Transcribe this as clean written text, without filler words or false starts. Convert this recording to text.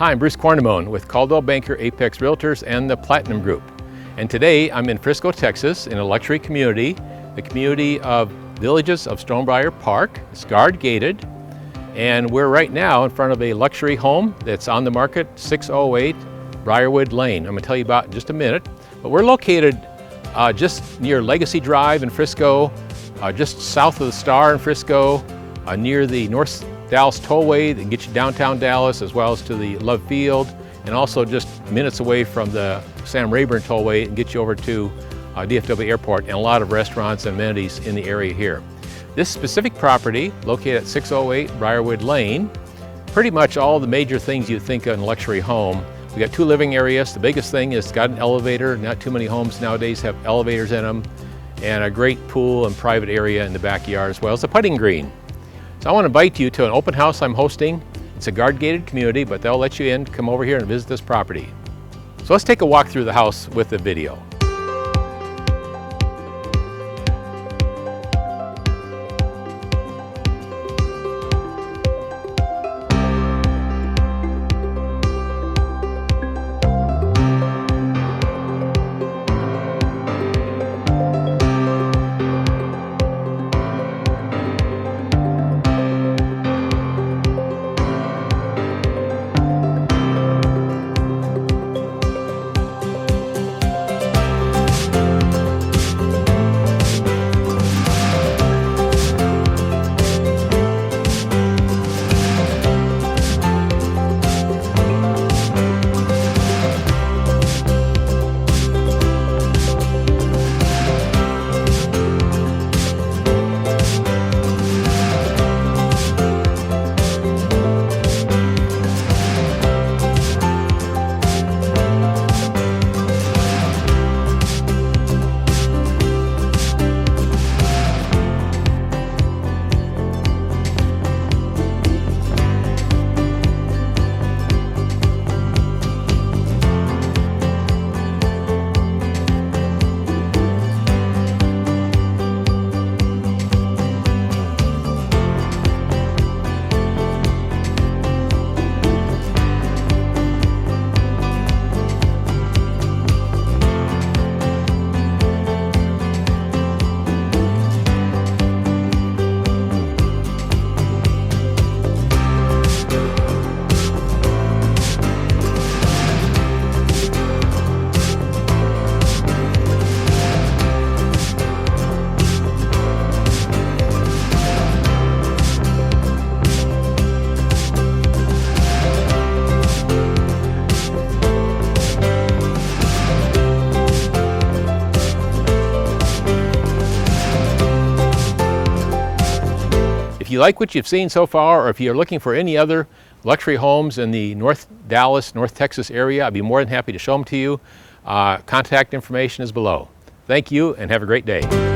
Hi, I'm Bruce Quernemoen with Coldwell Banker Apex Realtors and the Platinum Group. And today I'm in Frisco, Texas in a luxury community, the community of Villages of Stonebriar Park. It's guard gated, and we're right now in front of a luxury home that's on the market, 608 Briarwood Lane. I'm going to tell you about it in just a minute. But we're located just near Legacy Drive in Frisco, just south of the Star in Frisco, near the North Dallas Tollway that gets you downtown Dallas, as well as to the Love Field, and also just minutes away from the Sam Rayburn Tollway and get you over to DFW Airport, and a lot of restaurants and amenities in the area here. This specific property, located at 608 Briarwood Lane, pretty much all the major things you'd think of in a luxury home. We got 2 living areas. The biggest thing is it's got an elevator. Not too many homes nowadays have elevators in them, and a great pool and private area in the backyard, as well as a putting green. So I want to invite you to an open house I'm hosting. It's a guard gated community, but they'll let you in, come over here and visit this property. So let's take a walk through the house with the video. If you like what you've seen so far, or if you're looking for any other luxury homes in the North Dallas, North Texas area, I'd be more than happy to show them to you. Contact information is below. Thank you and have a great day.